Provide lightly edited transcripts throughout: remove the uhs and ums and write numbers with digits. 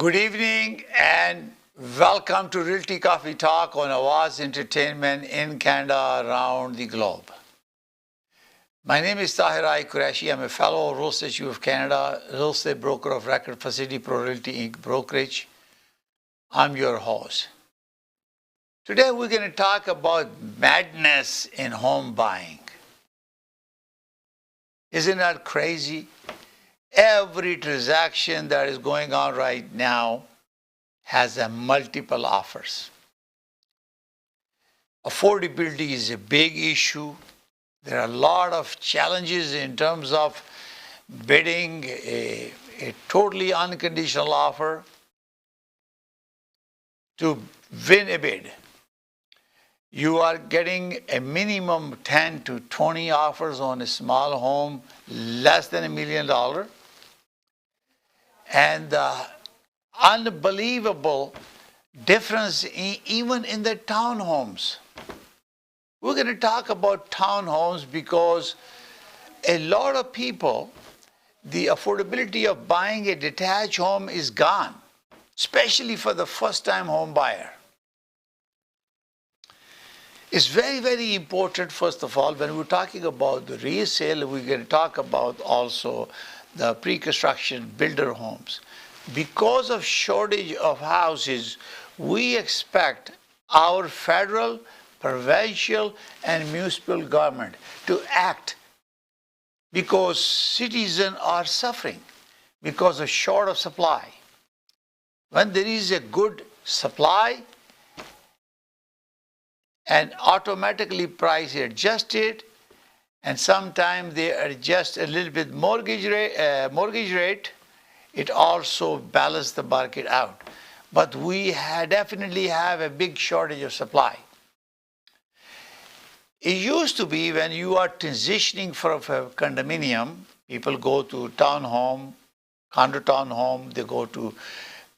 Good evening and welcome to Realty Coffee Talk on Awaz Entertainment in Canada around the globe. My name is Tahir Qureshi. I'm a fellow of Real Estate U of Canada, real estate broker of record for City Pro Realty Inc. brokerage. I'm your host. Today we're going to talk about madness in home buying. Isn't that crazy? Every transaction that is going on right now has multiple offers. Affordability is a big issue. There are a lot of challenges in terms of bidding a totally unconditional offer to win a bid. You are getting a minimum 10 to 20 offers on a small home, less than $1 million. And the unbelievable difference even in the townhomes. We're going to talk about townhomes because a lot of people, the affordability of buying a detached home is gone, especially for the first-time home buyer. It's very, very important, first of all, when we're talking about the resale, we're going to talk about also the pre-construction builder homes. Because of shortage of houses, we expect our federal, provincial, and municipal government to act because citizens are suffering because of short of supply. When there is a good supply and automatically price adjusted, and sometimes they adjust a little bit mortgage rate, it also balances the market out. But we definitely have a big shortage of supply. It used to be when you are transitioning from a condominium, people go to townhome, condo townhome, they go to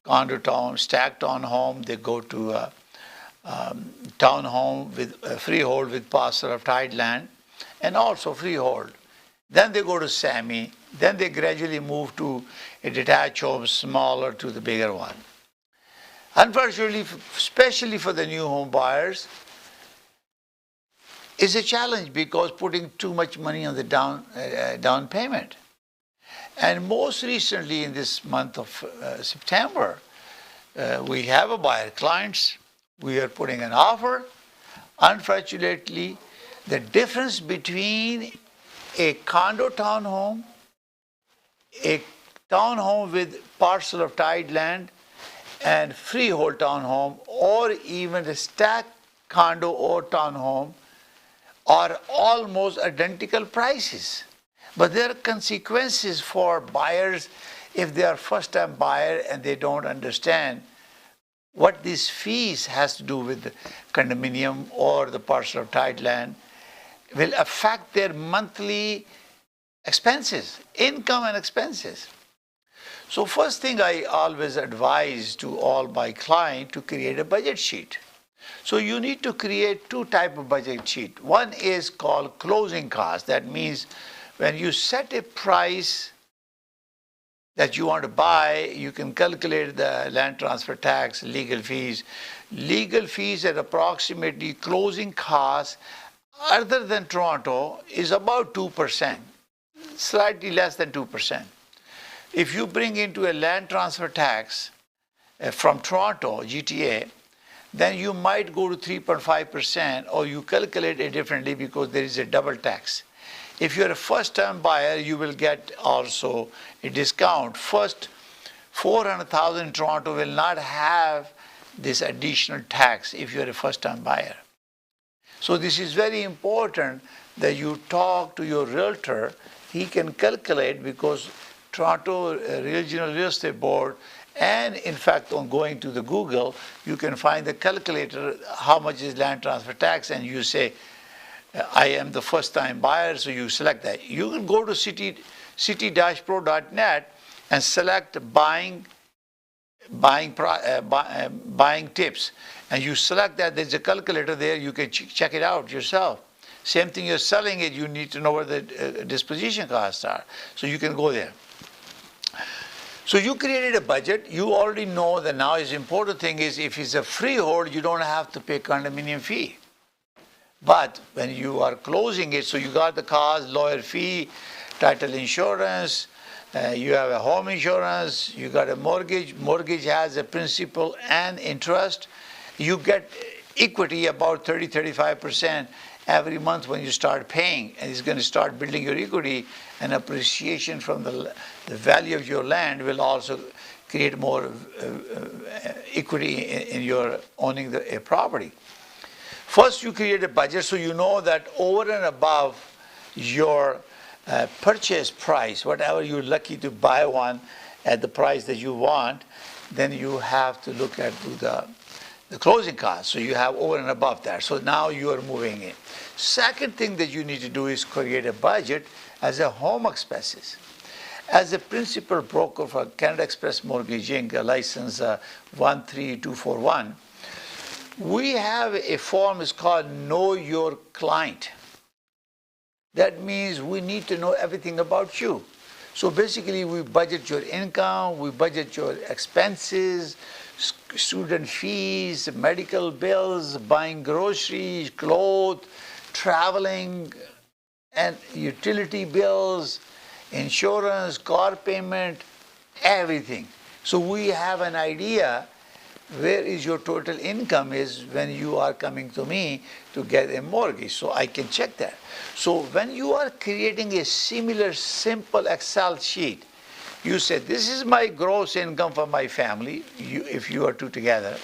condo town, stacked townhome, they go to townhome with freehold with parcel of tied land, and also freehold. Then they go to semi, then they gradually move to a detached home, smaller to the bigger one. Unfortunately, especially for the new home buyers, it's a challenge because putting too much money on the down payment. And most recently in this month of September, we have a buyer clients, we are putting an offer. Unfortunately, the difference between a condo townhome, a townhome with parcel of tied land, and freehold townhome, or even a stacked condo or townhome, are almost identical prices. But there are consequences for buyers if they are first-time buyer and they don't understand what these fees has to do with the condominium or the parcel of tied land will affect their monthly expenses, income and expenses. So first thing I always advise to all my clients to create a budget sheet. So you need to create two types of budget sheet. One is called closing cost. That means when you set a price that you want to buy, you can calculate the land transfer tax, legal fees. Legal fees at approximately closing costs other than Toronto is about 2%, slightly less than 2%. If you bring into a land transfer tax from Toronto, GTA, then you might go to 3.5%, or you calculate it differently because there is a double tax. If you're a first-time buyer, you will get also a discount. First, 400,000 in Toronto will not have this additional tax if you're a first-time buyer. So this is very important that you talk to your realtor. He can calculate because Toronto Regional Real Estate Board, and in fact on going to the Google, you can find the calculator, how much is land transfer tax, and you say, I am the first-time buyer, so you select that. You can go to city-pro.net and select buying tips, and you select that. There's a calculator there. You can check it out yourself. Same thing, you're selling it, you need to know where the disposition costs are, so you can go there. So you created a budget. You already know that now is important thing is if it's a freehold, you don't have to pay condominium fee. But when you are closing it, so you got the cost, lawyer fee, title insurance, you have a home insurance, you got a mortgage. Mortgage has a principal and interest. You get equity about 30-35% every month when you start paying, and it's going to start building your equity, and appreciation from the value of your land will also create more equity in your owning a property. First, you create a budget so you know that over and above your purchase price, whatever you're lucky to buy one at the price that you want, then you have to look at the closing costs. So you have over and above that. So now you are moving in. Second thing that you need to do is create a budget as a home expenses. As a principal broker for Canada Express Mortgage Inc., license 13241, we have a form is called Know Your Client. That means we need to know everything about you. So basically we budget your income, we budget your expenses, student fees, medical bills, buying groceries, clothes, traveling, and utility bills, insurance, car payment, everything. So we have an idea where is your total income is when you are coming to me to get a mortgage. So I can check that. So when you are creating a similar simple Excel sheet, you say, this is my gross income for my family, if you are two together.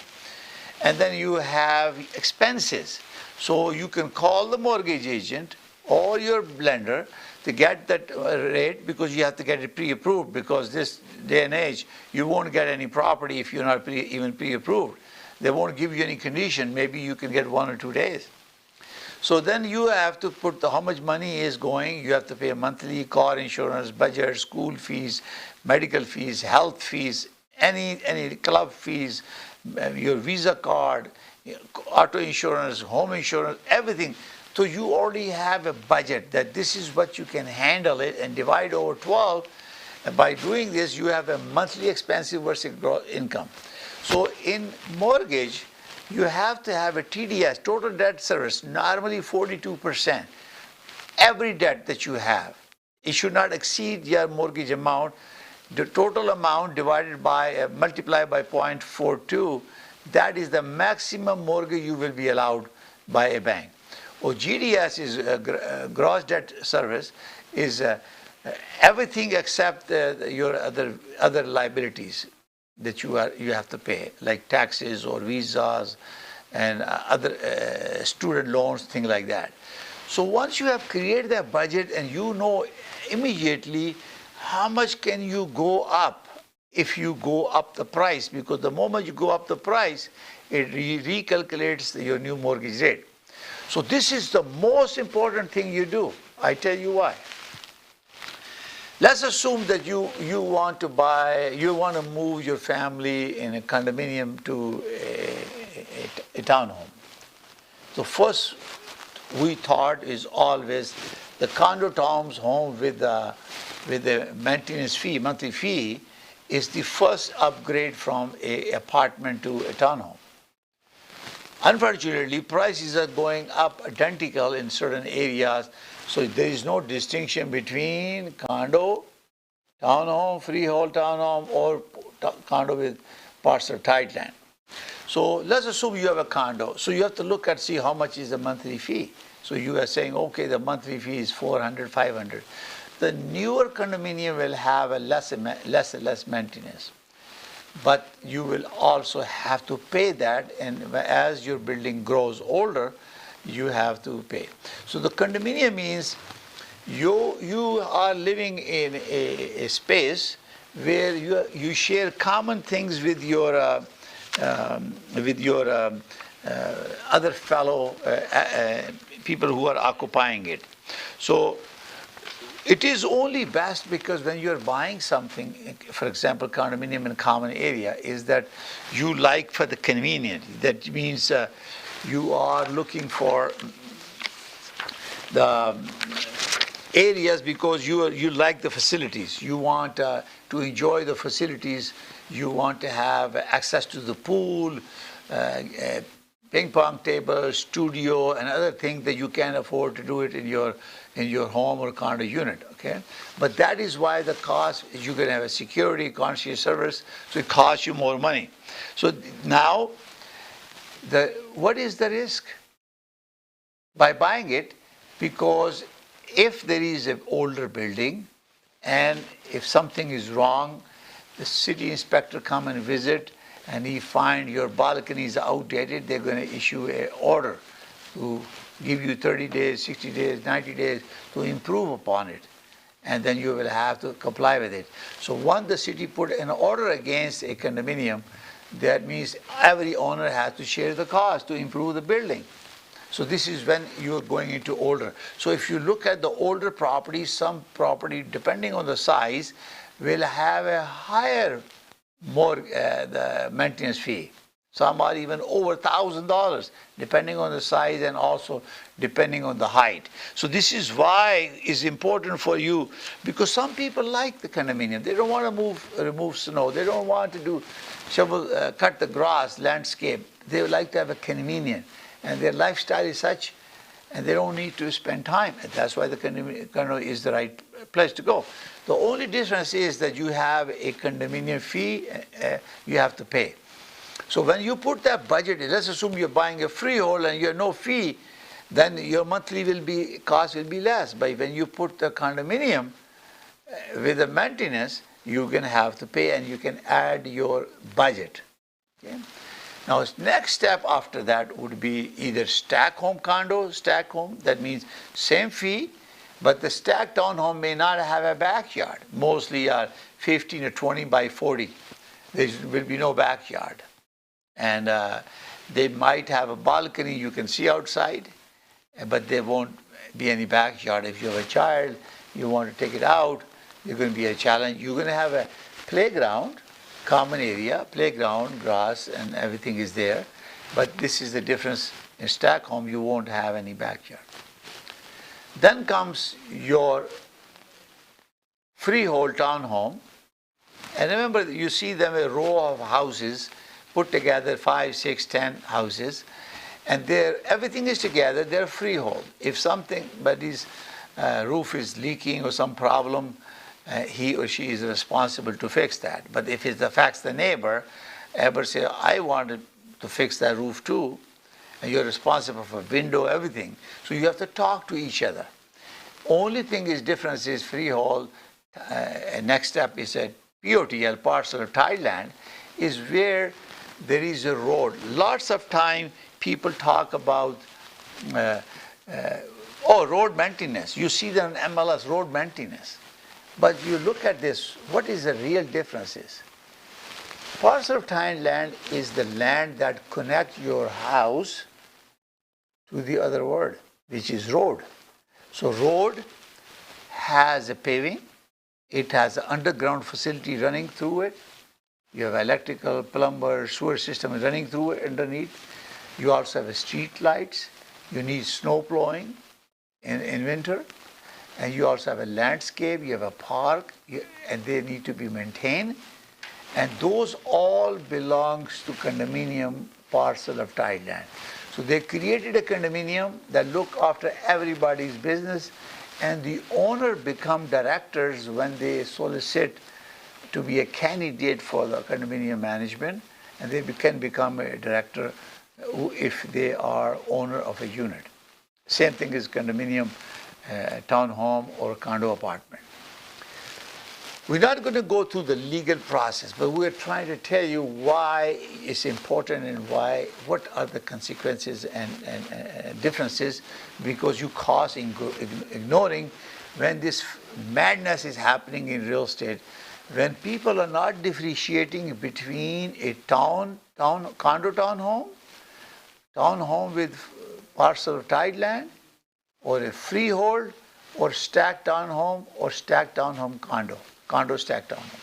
And then you have expenses. So you can call the mortgage agent or your lender to get that rate, because you have to get it pre-approved, because this day and age, you won't get any property if you're not even pre-approved. They won't give you any condition. Maybe you can get 1 or 2 days. So then you have to put how much money is going. You have to pay a monthly car insurance, budget, school fees, medical fees, health fees, any club fees, your Visa card, auto insurance, home insurance, everything. So you already have a budget that this is what you can handle it and divide over 12. And by doing this, you have a monthly expensive versus gross income. So in mortgage, you have to have a TDS, total debt service, normally 42%. Every debt that you have, it should not exceed your mortgage amount. The total amount divided by, multiplied by 0.42, that is the maximum mortgage you will be allowed by a bank. Or GDS is gross debt service, is everything except your other liabilities that you have to pay, like taxes or visas and other student loans, things like that. So once you have created that budget and you know immediately how much can you go up if you go up the price, because the moment you go up the price, it recalculates your new mortgage rate. So this is the most important thing you do. I tell you why. Let's assume that you want to move your family in a condominium to a townhome. So first we thought is always the condo townhomes home with the maintenance fee, monthly fee, is the first upgrade from an apartment to a townhome. Unfortunately, prices are going up identical in certain areas, so there is no distinction between condo, townhome, freehold townhome, or condo with parcel tied land. So let's assume you have a condo. So you have to look at see how much is the monthly fee. So you are saying, okay, the monthly fee is $400, $500. The newer condominium will have a less maintenance. But you will also have to pay that, and as your building grows older, you have to pay. So the condominium means you are living in a space where you share common things with your other fellow people who are occupying it. So it is only best because when you're buying something, for example, condominium in a common area, is that you like for the convenience. That means you are looking for areas because you like the facilities. You want to enjoy the facilities. You want to have access to the pool, ping pong table, studio, and other things that you can't afford to do it in your home or condo unit. Okay, but that is why the cost is you're going to have a security, concierge service, so it costs you more money. So now, what is the risk by buying it? Because if there is an older building and if something is wrong, the city inspector come and visit and he find your balcony is outdated, they're going to issue an order to give you 30 days, 60 days, 90 days to improve upon it. And then you will have to comply with it. So once the city put an order against a condominium, that means every owner has to share the cost to improve the building. So this is when you're going into older. So if you look at the older property, some property, depending on the size, will have a higher, more the maintenance fee. Some are even over $1,000, depending on the size and also depending on the height. So this is why it's important for you, because some people like the condominium. They don't want to remove snow. They don't want to cut the grass, landscape. They would like to have a condominium. And their lifestyle is such, and they don't need to spend time. And that's why the condo is the right place to go. The only difference is that you have a condominium fee you have to pay. So when you put that budget, let's assume you're buying a freehold and you have no fee, then your monthly cost will be less. But when you put the condominium with the maintenance, you're going to have to pay, and you can add your budget. Okay? Now, next step after that would be either stack home condo, stack home, that means same fee, but the stack townhome may not have a backyard. Mostly are 15 or 20 by 40. There will be no backyard. And they might have a balcony you can see outside, but there won't be any backyard. If you have a child, you want to take it out, you're going to be a challenge. You're going to have a playground, common area, playground, grass, and everything is there. But this is the difference. In stack home, you won't have any backyard. Then comes your freehold townhome. And remember, you see them a row of houses put together, 5, 6, 10 houses. And everything is together, they're freehold. If somebody's roof is leaking or some problem, he or she is responsible to fix that. But if it affects the neighbor say, I wanted to fix that roof too, and you're responsible for window, everything. So you have to talk to each other. Only thing is difference is freehold. Next step is a POTL, parcel of titled land, is where there is a road. Lots of time people talk about road maintenance. You see that in MLS, road maintenance. But you look at this, what is the real difference is? Parcel of titled land is the land that connects your house to the other world, which is road. So road has a paving, it has an underground facility running through it. You have electrical, plumber, sewer system running through it underneath. You also have street lights. You need snow plowing in winter. And you also have a landscape, you have a park, and they need to be maintained. And those all belongs to condominium parcel of titled land. So they created a condominium that look after everybody's business, and the owner become directors when they solicit to be a candidate for the condominium management, and they can become a director if they are owner of a unit. Same thing is condominium, townhome or condo apartment. We're not going to go through the legal process, but we're trying to tell you why it's important and what are the consequences and differences, because you cause ignoring when this madness is happening in real estate, when people are not differentiating between a condo townhome with parcel of titled land, or a freehold, or stacked townhome, or stacked townhome condo stacked townhome.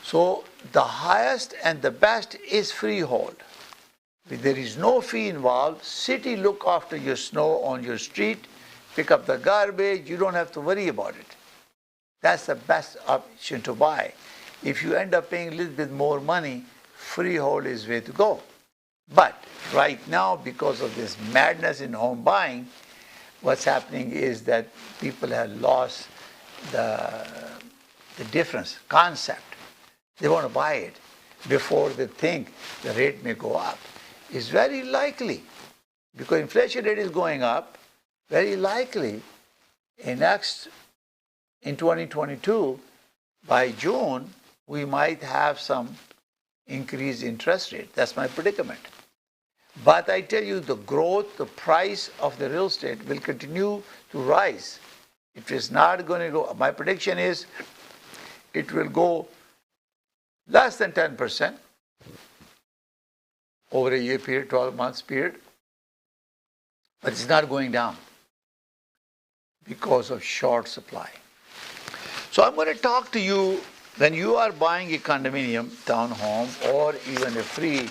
So the highest and the best is freehold. If there is no fee involved, city look after your snow on your street, pick up the garbage. You don't have to worry about it. That's the best option to buy. If you end up paying a little bit more money, freehold is way to go. But right now, because of this madness in home buying, what's happening is that people have lost the difference, concept. They want to buy it before they think the rate may go up. It's very likely, because inflation rate is going up, very likely in 2022, by June, we might have some increased interest rate. That's my predicament. But I tell you, the growth, the price of the real estate will continue to rise. It is not going to go, my prediction is it will go less than 10% over a year period, 12 months period. But it's not going down because of short supply. So I'm going to talk to you when you are buying a condominium townhome or even a free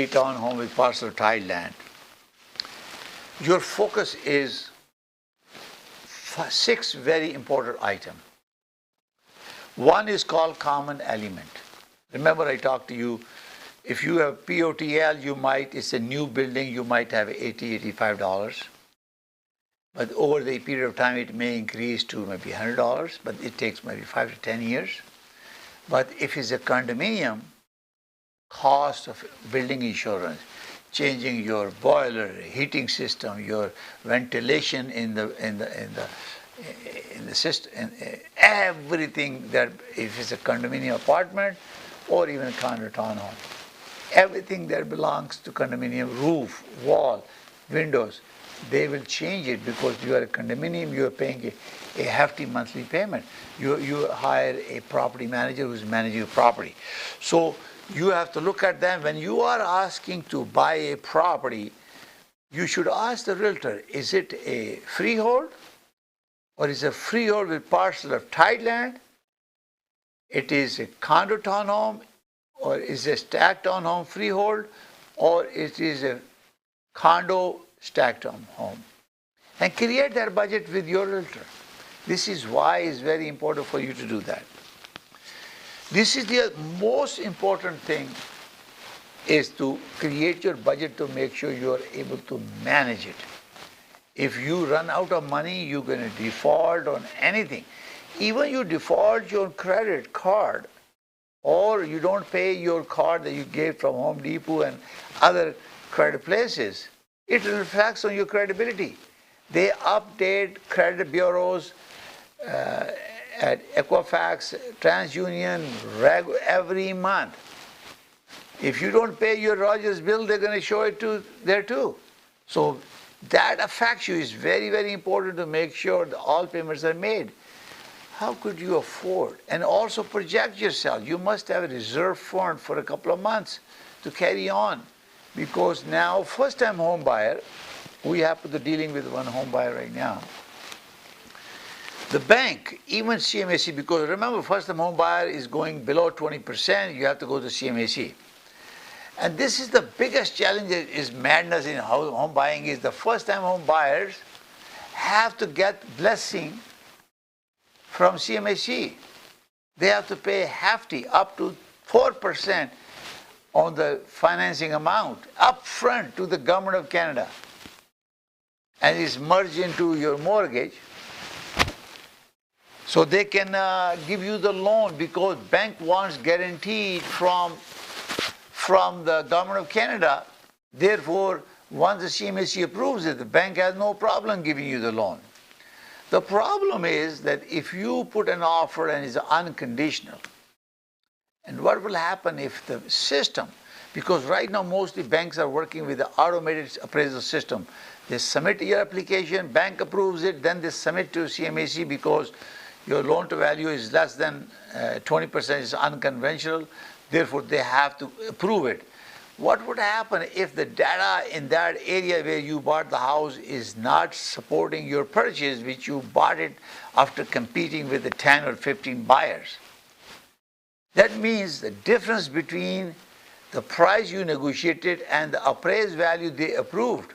townhome with parcel of tiled land. Your focus is 6 very important items. One is called common element. Remember I talked to you, if you have POTL, it's a new building, you might have $80, $85. But over the period of time, it may increase to maybe $100, but it takes maybe 5 to 10 years. But if it's a condominium, cost of building insurance, changing your boiler, heating system, your ventilation in the system, everything that, if it's a condominium apartment or even a condo townhome, everything that belongs to condominium, roof, wall, windows, they will change it because you are a condominium, you are paying a hefty monthly payment. You hire a property manager who's managing your property. So you have to look at them. When you are asking to buy a property, you should ask the realtor, is it a freehold? Or is it a freehold with parcel of tiled land? It is a condo townhome, or is it a stacked townhome freehold, or it is a condo stacked home. And create that budget with your realtor. This is why it's very important for you to do that. This is the most important thing, is to create your budget to make sure you are able to manage it. If you run out of money, you're going to default on anything. Even you default your credit card, or you don't pay your card that you gave from Home Depot and other credit places, it reflects on your credibility. They update credit bureaus at Equifax, TransUnion, every month. If you don't pay your Rogers bill, they're going to show it there too. So that affects you. It's very, very important to make sure that all payments are made. How could you afford? And also project yourself. You must have a reserve fund for a couple of months to carry on. Because now, first-time home buyer, we happen to be dealing with one home buyer right now. The bank, even CMHC, because remember, first-time home buyer is going below 20%, you have to go to CMHC. And this is the biggest challenge, is madness in home buying, is the first-time home buyers have to get blessing from CMHC. They have to pay hefty, up to 4% on the financing amount up front to the government of Canada, and it's merged into your mortgage, so they can give you the loan, because bank wants guaranteed from the government of Canada. Therefore, once the CMHC approves it, the bank has no problem giving you the loan. The problem is that if you put an offer and it's unconditional, and what will happen if the system, because right now mostly banks are working with the automated appraisal system. They submit your application, bank approves it, then they submit to CMHC because your loan to value is less than 20%, is unconventional, therefore they have to approve it. What would happen if the data in that area where you bought the house is not supporting your purchase, which you bought it after competing with the 10 or 15 buyers? That means the difference between the price you negotiated and the appraised value they approved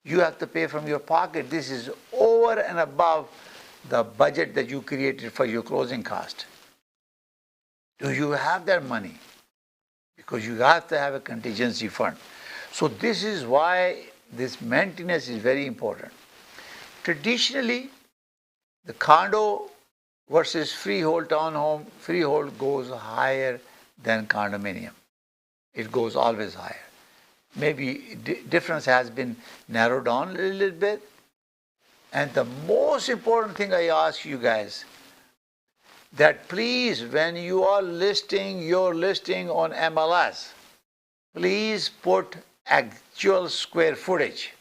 You have to pay from your pocket. This is over and above the budget that you created for your closing cost. Do you have that money? Because you have to have a contingency fund. So this is why this maintenance is very important. Traditionally, the condo versus freehold townhome, freehold goes higher than condominium. It goes always higher. Maybe difference has been narrowed down a little bit. And the most important thing I ask you guys, that please, when you are listing your listing on MLS, please put actual square footage.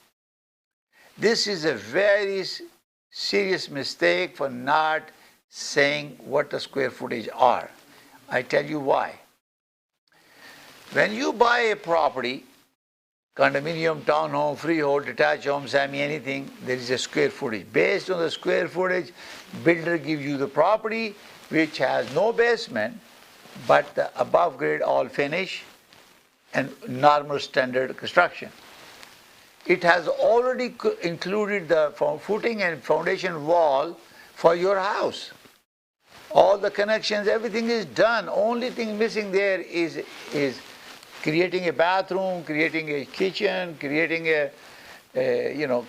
This is a very serious mistake for not saying what the square footage are. I tell you why. When you buy a property, condominium, townhome, freehold, detached home, semi, anything, there is a square footage. Based on the square footage, builder gives you the property which has no basement, but the above grade all finish and normal standard construction. It has already included the footing and foundation wall for your house. All the connections, everything is done. Only thing missing there is creating a bathroom, creating a kitchen, creating a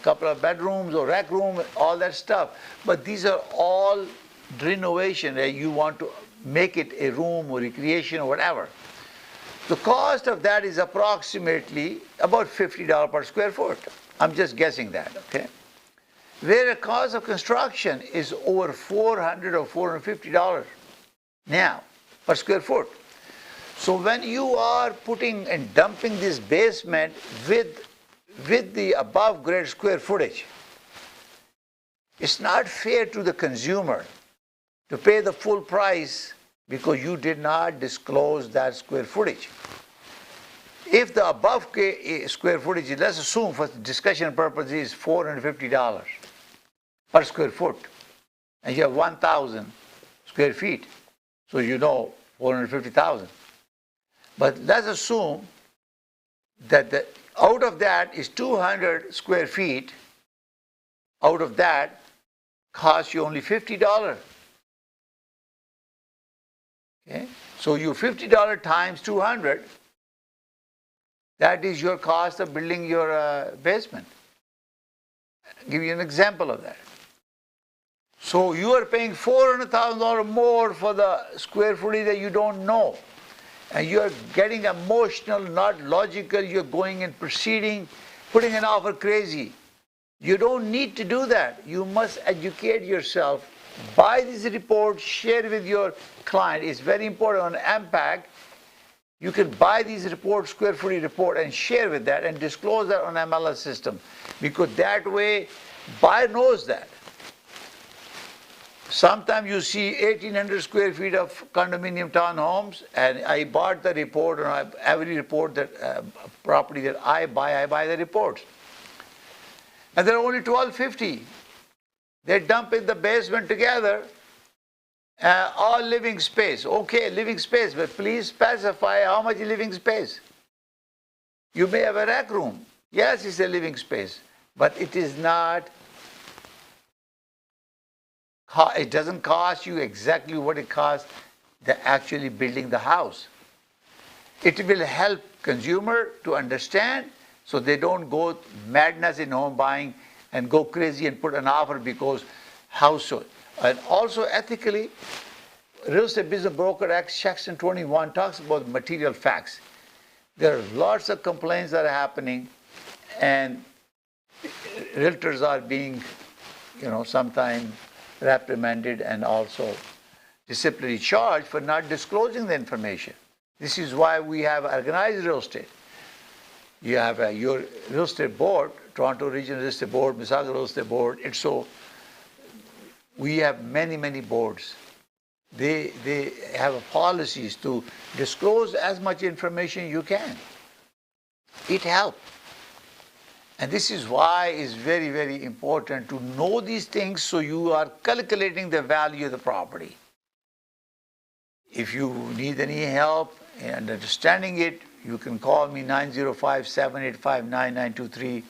couple of bedrooms or rec room, all that stuff. But these are all renovation. You want to make it a room or recreation or whatever. The cost of that is approximately about $50 per square foot. I'm just guessing that, okay? Where the cost of construction is over $400 or $450 now per square foot. So when you are putting and dumping this basement with the above grade square footage, it's not fair to the consumer to pay the full price because you did not disclose that square footage. If the above square footage, let's assume for discussion purposes, is $450 per square foot, and you have 1,000 square feet, so you know 450,000. But let's assume that out of that is 200 square feet, out of that costs you only $50. Okay? So you $50 times 200, that is your cost of building your basement. I'll give you an example of that. So you are paying $400,000 more for the square footage that you don't know. And you are getting emotional, not logical. You're going and proceeding, putting an offer crazy. You don't need to do that. You must educate yourself. Buy these reports, share with your client. It's very important on MPAC. You can buy these reports, square footage report, and share with that and disclose that on MLS system. Because that way, buyer knows that. Sometimes you see 1,800 square feet of condominium townhomes, and I bought the report, and every report that property that I buy the reports. And they're only $1,250. They dump in the basement together, all living space. Okay, living space, but please specify how much living space. You may have a rec room. Yes, it's a living space, but it is not. It doesn't cost you exactly what it costs the actually building the house. It will help consumer to understand so they don't go madness in home buying and go crazy and put an offer because house sold. And also ethically, Real Estate Business Broker Act Section 21 talks about material facts. There are lots of complaints that are happening, and realtors are being, sometimes reprimanded and also disciplinary charged for not disclosing the information. This is why we have organized real estate. You have your real estate board, Toronto Regional Real Estate Board, Mississauga Real Estate Board. And so we have many, many boards. They have policies to disclose as much information you can. It helps. And this is why it's very, very important to know these things so you are calculating the value of the property. If you need any help in understanding it, you can call me 905-785-9923,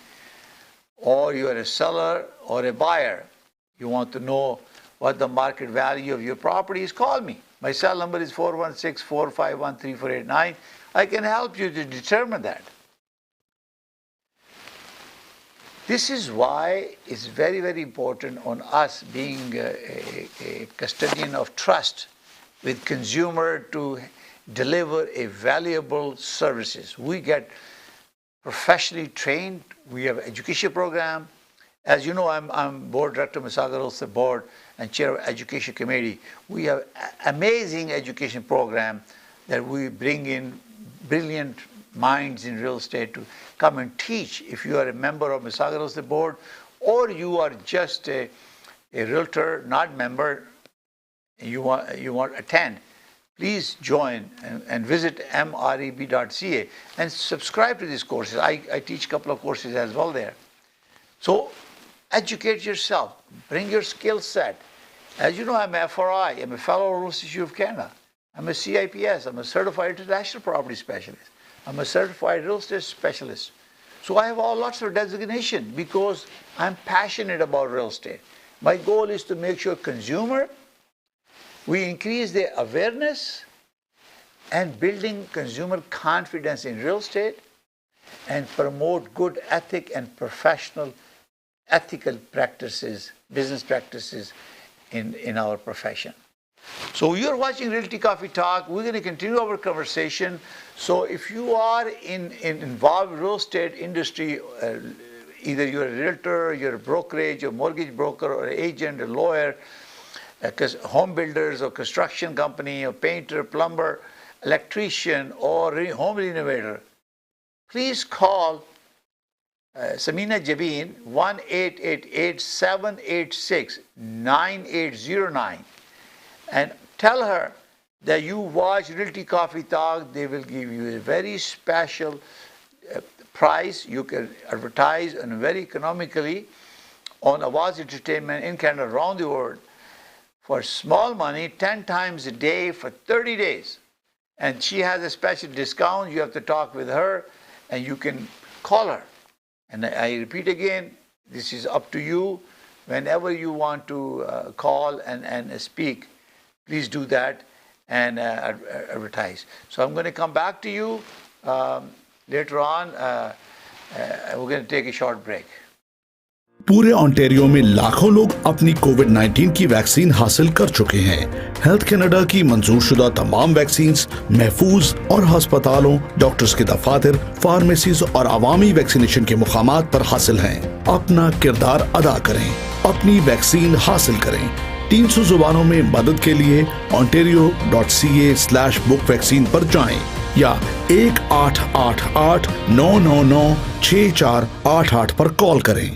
or you are a seller or a buyer, you want to know what the market value of your property is, call me. My cell number is 416-451-3489. I can help you to determine that. This is why it's very, very important on us being a custodian of trust with consumer to deliver a valuable services. We get professionally trained. We have an education program. As you know, I'm board director of Mississauga Real Estate Board and chair of education committee. We have amazing education program that we bring in brilliant minds in real estate to come and teach. If you are a member of Mississauga Real Estate Board, or you are just a realtor, not member, and you want to attend, please join and visit mreb.ca and subscribe to these courses. I teach a couple of courses as well there. So educate yourself, bring your skill set. As you know, I'm a FRI, I'm a fellow of the Royal Institute of Canada. I'm a CIPS, I'm a certified international property specialist. I'm a certified real estate specialist. So I have lots of designation because I'm passionate about real estate. My goal is to make sure we increase their awareness and building consumer confidence in real estate and promote good ethic and professional ethical practices, business practices in our profession. So you're watching Realty Coffee Talk. We're going to continue our conversation. So if you are involved in real estate industry, either you're a realtor, you're a brokerage, or mortgage broker, or an agent, a lawyer, home builders or construction company, or painter, plumber, electrician, or home renovator, please call Samina Jabeen 1-888-786-9809 and tell her that you watch Realty Coffee Talk. They will give you a very special price. You can advertise and very economically on Awaz Entertainment in Canada, around the world, for small money, 10 times a day for 30 days. And she has a special discount. You have to talk with her and you can call her. And I repeat again, this is up to you. Whenever you want to call and speak, please do that and advertise. So I'm going to come back to you later on. We're going to take a short break. पूरे Ontario में लाखों लोग अपनी कोविड-19 की vaccine हासिल कर चुके हैं। हेल्थ कनाडा की मंजूरशुदा तमाम वैक्सीन्स महफूज और अस्पतालों, डॉक्टर्स के दफातर, फार्मेसीज और अवामी वैक्सीनेशन के मुकामात पर हासिल हैं। अपना किरदार अदा करें, अपनी वैक्सीन हासिल करें। 300 जुबानों में मदद के लिए ontario.ca/book वैक्सीन पर जाएं या 1-888-999-6488 पर कॉल करें।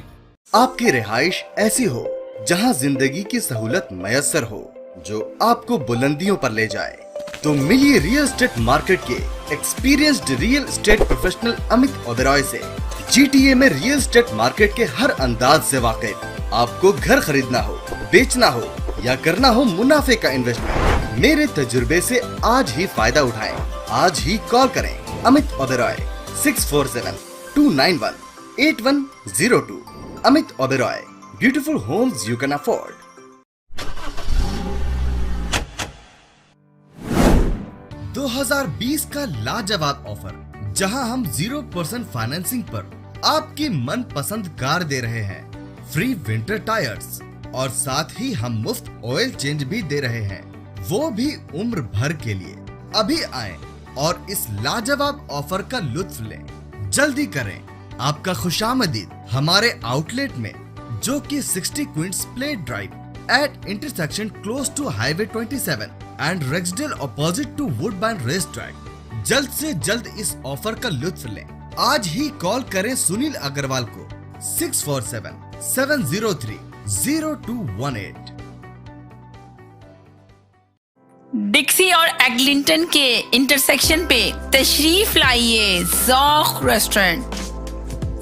आपकी रिहाइश ऐसी हो जहां जिंदगी की सहूलत मयसर हो, जो आपको बुलंदियों पर ले जाए, तो मिलिए रियल एस्टेट मार्केट के experienced real estate professional Amit Oberoi से। GTA में रियल एस्टेट मार्केट के हर अंदाज से वाकिफ। आपको घर खरीदना हो, बेचना हो या करना हो मुनाफे का इन्वेस्टमेंट, मेरे तजुर्बे से आज ही फायदा उठाएं। आज ही कॉल करें Amit Oberoi 647-291-8102। Amit Oberoi, beautiful homes you can afford. $2020 का लाजवाब ऑफर, जहां हम 0% फाइनेंसिंग पर आपकी मनपसंद कार दे रहे हैं, फ्री विंटर टायर्स, और साथ ही हम मुफ्त ऑयल चेंज भी दे रहे हैं, वो भी उम्र भर के लिए। अभी आएं और इस लाजवाब ऑफर का लुत्फ लें। जल्दी करें, आपका खुशामदीद हमारे आउटलेट में, जो कि 60 Queens Plate Drive at intersection close to highway 27 and Rexdale opposite to Woodbine race track. जल्द से जल्द इस ऑफर का लुत्फ लें। आज ही कॉल करें सुनील अग्रवाल को 647-703-0218। डिक्सी और एग्लिंटन के इंटरसेक्शन पे तशरीफ लाइए ज़ौक़ रेस्टोरेंट।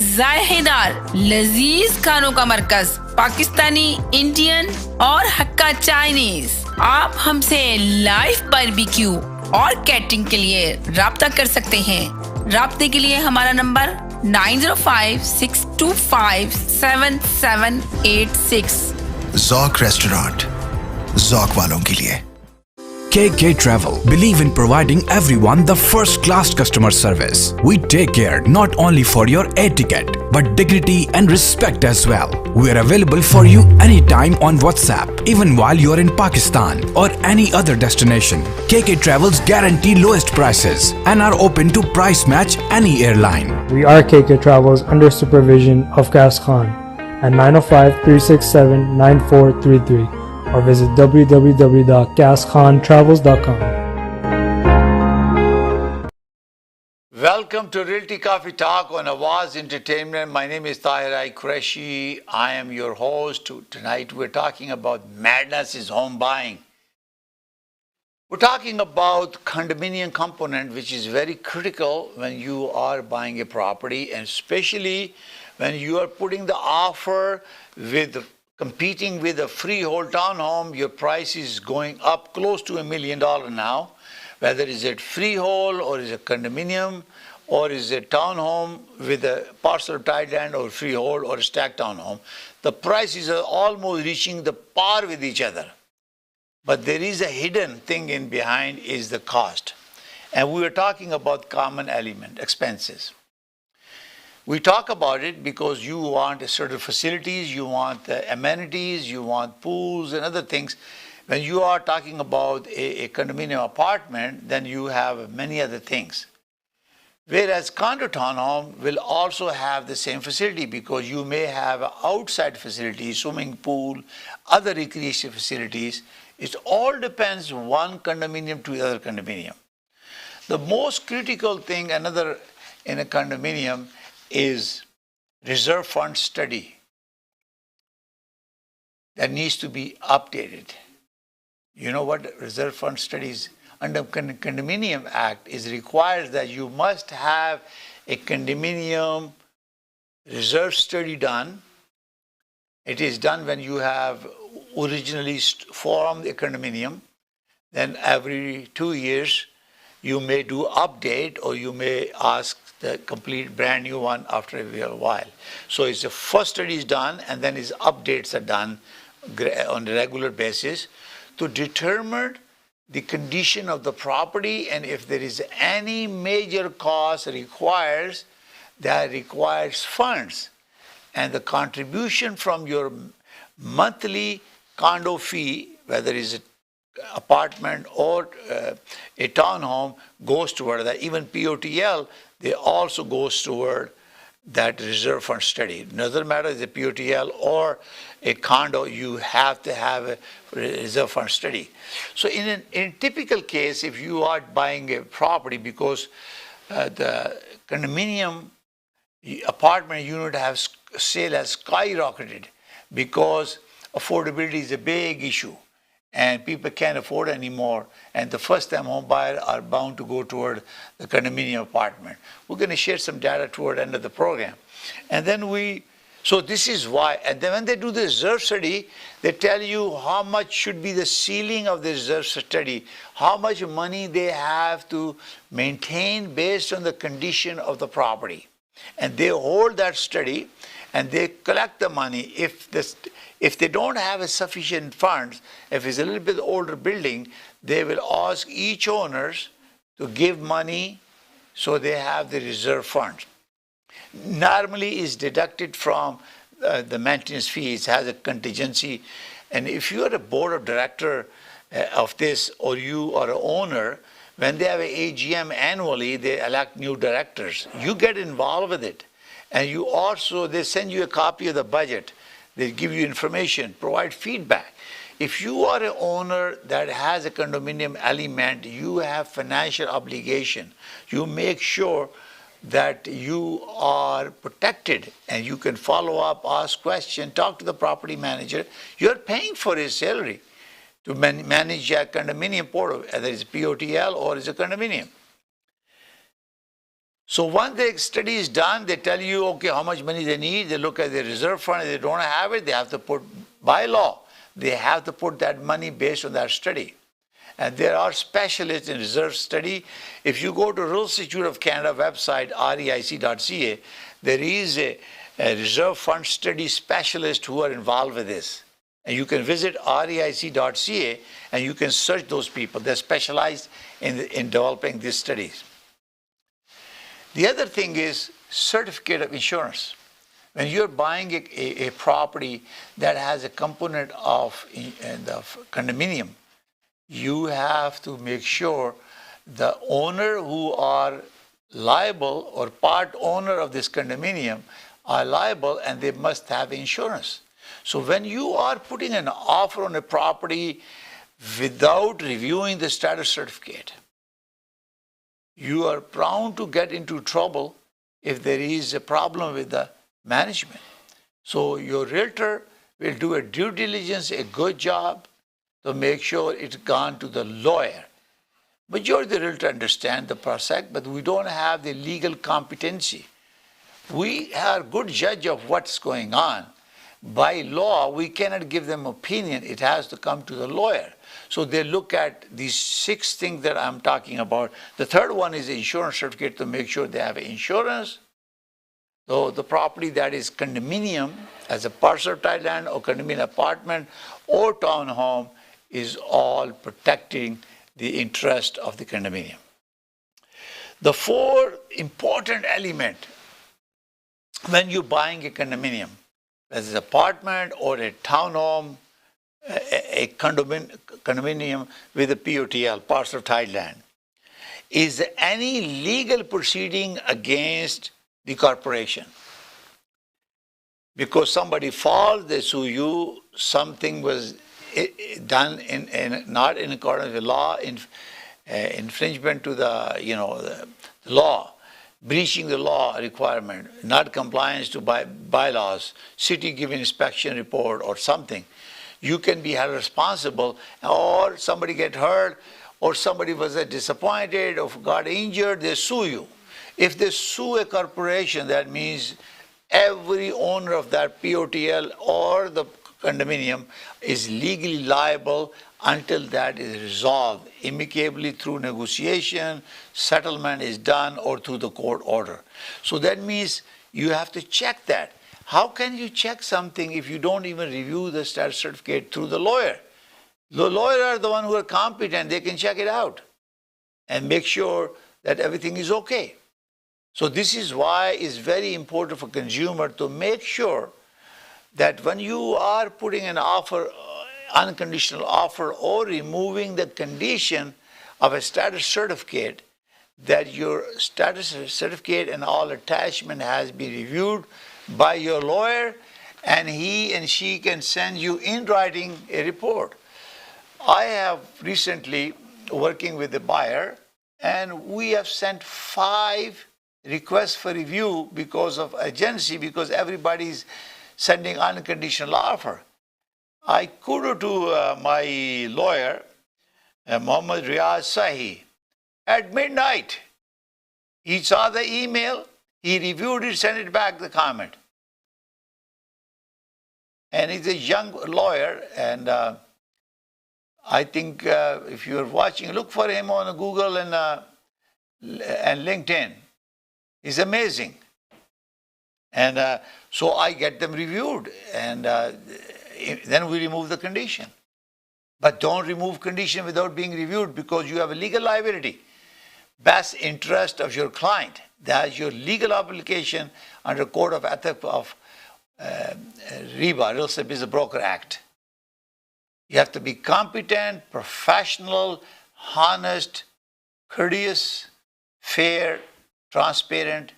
जायकेदार लजीज खानों का मरकज, पाकिस्तानी, इंडियन और हक्का चाइनीज। आप हमसे लाइव बारबेक्यू और कैटरिंग के लिए राब्ता कर सकते हैं। राब्ते के लिए हमारा नंबर 905-625-7786. Zoc Restaurant, Zoc वालों के लिए। KK Travel believe in providing everyone the first class customer service. We take care not only for your air ticket but dignity and respect as well. We are available for you anytime on WhatsApp, even while you are in Pakistan or any other destination. KK Travels guarantee lowest prices and are open to price match any airline. We are KK Travels under supervision of Gas Khan at 905-367-9433 or visit www.gaskhontravels.com. Welcome to Realty Coffee Talk on Awaz Entertainment. My name is Tahir Qureshi. I am your host. Tonight we're talking about madness is home buying. We're talking about condominium component, which is very critical when you are buying a property, and especially when you are putting the offer with competing with a freehold townhome. Your price is going up close to $1 million now, whether it's a freehold or is a condominium or is a townhome with a parcel of tied land or freehold or a stacked townhome. The prices are almost reaching the par with each other. But there is a hidden thing in behind is the cost. And we are talking about common element, expenses. We talk about it because you want certain facilities, you want amenities, you want pools and other things. When you are talking about a condominium apartment, then you have many other things. Whereas condo townhome will also have the same facility because you may have outside facilities, swimming pool, other recreation facilities. It all depends one condominium to the other condominium. The most critical thing in a condominium is reserve fund study that needs to be updated. You know what reserve fund studies under Condominium Act is requires that you must have a condominium reserve study done. It is done when you have originally formed a condominium. Then every 2 years you may do update or you may ask the complete brand new one after a while. So it's the first study is done and then its updates are done on a regular basis to determine the condition of the property, and if there is any major cost requires funds. And the contribution from your monthly condo fee, whether it's an apartment or a townhome, goes toward that. Even POTL, they also goes toward that reserve fund study. It doesn't matter if it's a POTL or a condo, you have to have a reserve fund study. So in a typical case, if you are buying a property because the condominium apartment unit sale has skyrocketed because affordability is a big issue and people can't afford anymore, and the first-time home buyers are bound to go toward the condominium apartment. We're going to share some data toward the end of the program. And then so this is why, and then when they do the reserve study, they tell you how much should be the ceiling of the reserve study, how much money they have to maintain based on the condition of the property. And they hold that study and they collect the money. If they don't have sufficient funds, if it's a little bit older building, they will ask each owners to give money so they have the reserve funds. Normally is deducted from the maintenance fees, has a contingency. And if you are a board of director of this or you are an owner, when they have an AGM annually, they elect new directors. You get involved with it. And you also, they send you a copy of the budget. They give you information, provide feedback. If you are an owner that has a condominium element, you have financial obligation. You make sure that you are protected and you can follow up, ask questions, talk to the property manager. You're paying for his salary to manage a condominium portal, whether it's POTL or it's a condominium. So once the study is done, they tell you, okay, how much money they need. They look at the reserve fund. If they don't have it, they have to put, by law, they have to put that money based on that study. And there are specialists in reserve study. If you go to Real Institute of Canada website, reic.ca, There is a reserve fund study specialist who are involved with this. And you can visit reic.ca and you can search those people. They're specialized in developing these studies. The other thing is certificate of insurance. When you're buying a property that has a component of the condominium, you have to make sure the owner who are liable or part owner of this condominium are liable, and they must have insurance. So when you are putting an offer on a property without reviewing the status certificate, you are bound to get into trouble if there is a problem with the management. So your realtor will do a due diligence, a good job to make sure it's gone to the lawyer. Majority of the realtor understand the process, but we don't have the legal competency. We are good judge of what's going on. By law, we cannot give them opinion. It has to come to the lawyer. So they look at these 6 things that I'm talking about. The third one is the insurance certificate to make sure they have insurance. So the property that is condominium as a parcel of title land or condominium apartment or townhome is all protecting the interest of the condominium. The 4 important element when you're buying a condominium, whether it's an apartment or a townhome, a condominium with a POTL, parcel of title land, is any legal proceeding against the corporation. Because somebody falls, they sue you, something was done not in accordance with law, infringement to the law, breaching the law requirement, not compliance to bylaws, city giving inspection report or something, you can be held responsible, or somebody get hurt, or somebody was disappointed or got injured, they sue you. If they sue a corporation, that means every owner of that POTL or the condominium is legally liable until that is resolved amicably through negotiation, settlement is done, or through the court order. So that means you have to check that. How can you check something if you don't even review the status certificate through the lawyer? The lawyer are the one who are competent. They can check it out and make sure that everything is okay. So this is why it's very important for consumer to make sure that when you are putting an offer, unconditional offer, or removing the condition of a status certificate, that your status certificate and all attachment has been reviewed by your lawyer, and he and she can send you in writing a report. I have recently working with the buyer, and we have sent 5 requests for review because of urgency, because everybody's sending unconditional offer. I kudos to my lawyer, Mohammad Riyaz Sahi. At midnight, he saw the email, he reviewed it, sent it back the comment. And he's a young lawyer, and I think if you're watching, look for him on Google and LinkedIn. He's amazing. And so I get them reviewed, and then we remove the condition. But don't remove condition without being reviewed, because you have a legal liability. Best interest of your client. That's your legal obligation under Code of Ethics of REBA, Real Estate Business Broker Act. You have to be competent, professional, honest, courteous, fair, transparent,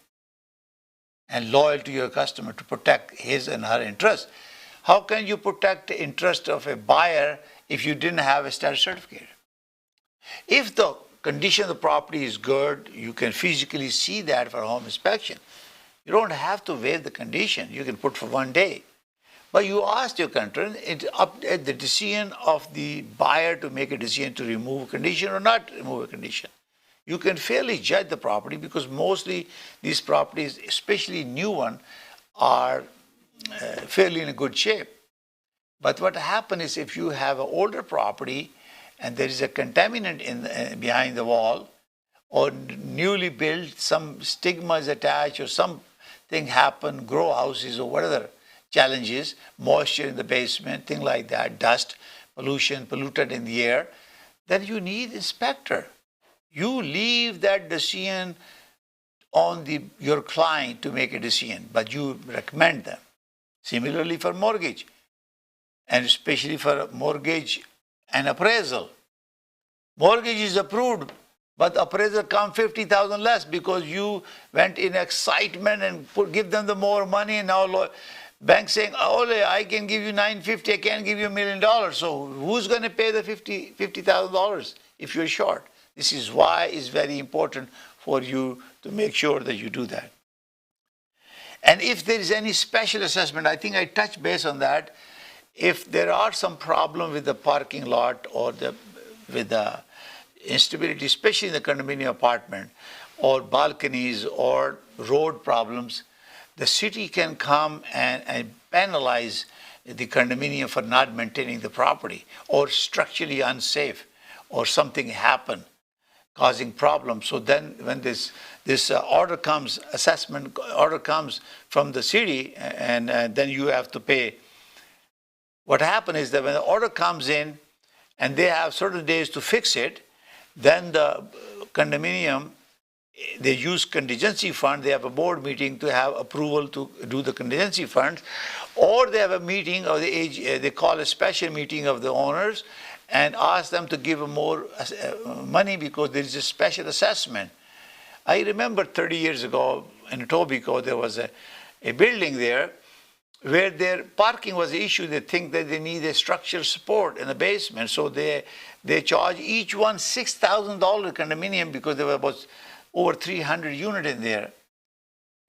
and loyal to your customer to protect his and her interests. How can you protect the interest of a buyer if you didn't have a status certificate? If the condition of the property is good, you can physically see that for home inspection. You don't have to waive the condition. You can put for 1 day. But you asked your contractor, it's up at the decision of the buyer to make a decision to remove a condition or not remove a condition. You can fairly judge the property, because mostly these properties, especially new one, are fairly in a good shape. But what happens is, if you have an older property and there is a contaminant behind the wall, or newly built, some stigma is attached or something thing happen, grow houses or whatever challenges, moisture in the basement, thing like that, dust, pollution, polluted in the air, then you need inspector. You leave that decision on your client to make a decision, but you recommend them. Similarly for mortgage, and especially for mortgage and appraisal. Mortgage is approved, but appraisal comes 50,000 less because you went in excitement and give them the more money, and now bank saying, "Oh, I can give you $950, I can't give you $1 million." So who's going to pay the $50,000 if you're short? This is why it's very important for you to make sure that you do that. And if there is any special assessment, I think I touched base on that. If there are some problem with the parking lot or with the instability, especially in the condominium apartment, or balconies or road problems, the city can come and penalize the condominium for not maintaining the property, or structurally unsafe, or something happen causing problems. So then when this order comes, assessment order comes from the city, and then you have to pay. What happens is that when the order comes in and they have certain days to fix it, then the condominium, they use contingency fund. They have a board meeting to have approval to do the contingency funds, or they have a meeting of they call a special meeting of the owners and ask them to give more money because there is a special assessment. I remember 30 years ago in Etobicoke, there was a building there where their parking was an issue. They think that they need a structural support in the basement, so they charge each one $6,000 condominium because there were about over 300 units in there.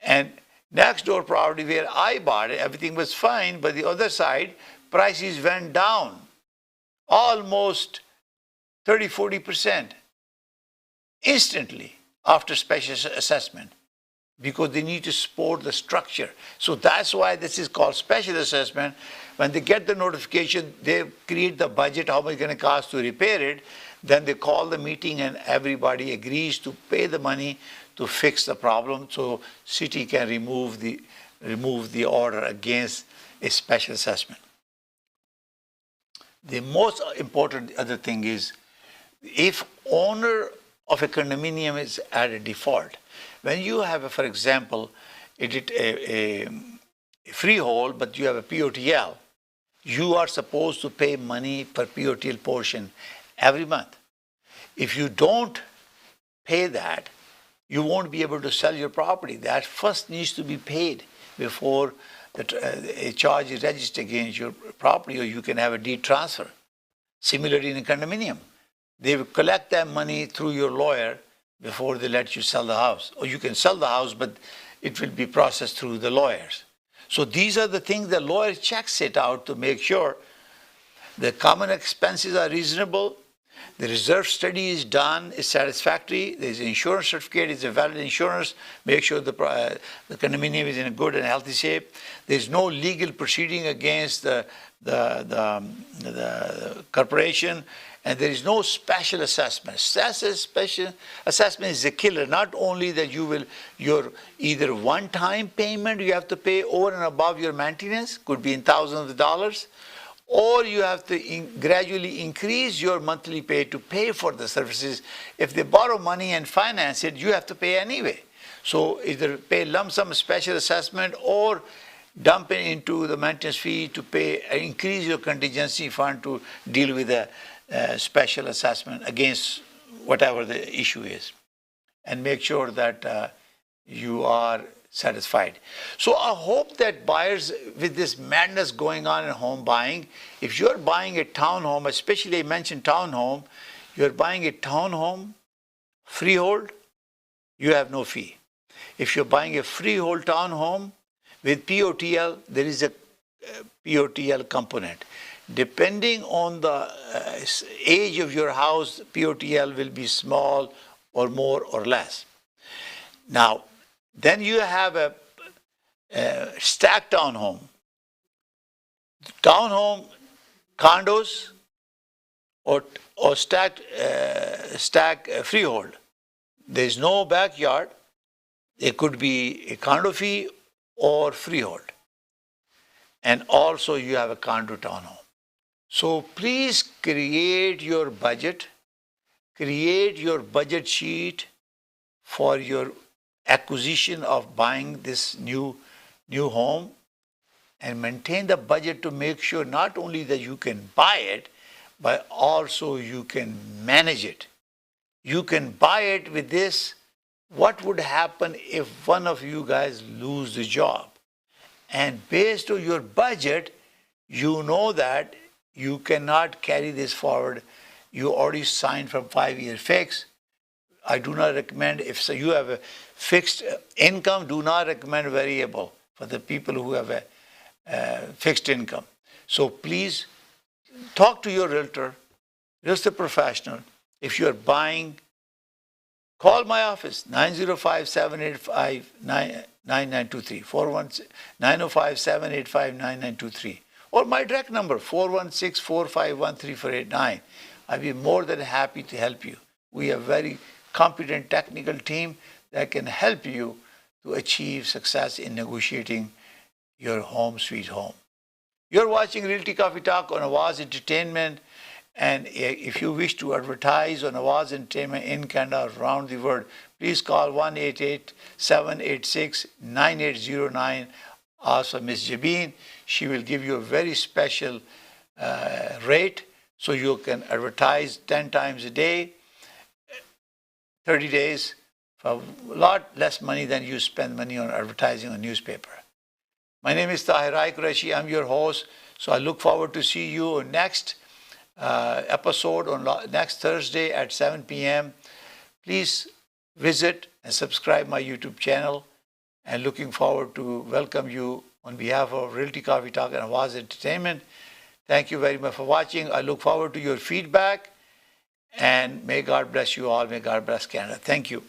And next door property where I bought it, everything was fine, but the other side, prices went down almost 30-40% instantly after special assessment, because they need to support the structure. So that's why this is called special assessment. When they get the notification, they create the budget, how much it's going to cost to repair it. Then they call the meeting and everybody agrees to pay the money to fix the problem, so city can remove the order against a special assessment. The most important other thing is, if owner of a condominium is at a default, when you have, for example, a freehold, but you have a POTL, you are supposed to pay money per POTL portion every month. If you don't pay that, you won't be able to sell your property. That first needs to be paid before a charge is registered against your property, or you can have a deed transfer. Similarly in a condominium, they will collect that money through your lawyer before they let you sell the house. Or you can sell the house, but it will be processed through the lawyers. So these are the things the lawyer checks it out to make sure the common expenses are reasonable, the reserve study is done, is satisfactory, there's an insurance certificate, it's a valid insurance, make sure the condominium is in a good and healthy shape. There's no legal proceeding against the corporation, and there is no special assessment. Special assessment is a killer. Not only that your either one-time payment you have to pay over and above your maintenance, could be in thousands of dollars, or you have to gradually increase your monthly pay to pay for the services. If they borrow money and finance it, you have to pay anyway. So either pay lump sum special assessment or dump it into the maintenance fee to pay, increase your contingency fund to deal with the special assessment against whatever the issue is, and make sure that you are satisfied. So I hope that buyers, with this madness going on in home buying, if you're buying a townhome, especially I mentioned townhome, you're buying a townhome, freehold, you have no fee. If you're buying a freehold townhome with POTL, there is a POTL component. Depending on the age of your house, POTL will be small or more or less. Now, then you have a stacked townhome. Townhome, condos, or stacked freehold. There is no backyard. It could be a condo fee or freehold. And also you have a condo townhome. So please create your budget, create your budget sheet for your acquisition of buying this new home, and maintain the budget to make sure not only that you can buy it, but also you can manage it. You can buy it with this. What would happen if one of you guys lose the job? And based on your budget, you know that you cannot carry this forward. You already signed for 5-year fix. I do not recommend, if you have a fixed income, do not recommend variable for the people who have a fixed income. So please talk to your realtor, real estate professional. If you are buying, call my office, 905-785-9923, 905-785-9923, or my direct number, 416-451-3489. I'd be more than happy to help you. We have a very competent technical team that can help you to achieve success in negotiating your home sweet home. You're watching Realty Coffee Talk on Awaz Entertainment, and if you wish to advertise on Awaz Entertainment in Canada around the world, please call 1-888-786-9809. Ask for Ms. Jabeen. She will give you a very special rate, so you can advertise 10 times a day, 30 days, for a lot less money than you spend money on advertising on newspaper. My name is Tahir Qureshi. I'm your host. So I look forward to see you on next episode on next Thursday at 7 p.m. Please visit and subscribe my YouTube channel, and looking forward to welcome you on behalf of Realty Coffee Talk and Awaz Entertainment. Thank you very much for watching. I look forward to your feedback, and may God bless you all. May God bless Canada. Thank you.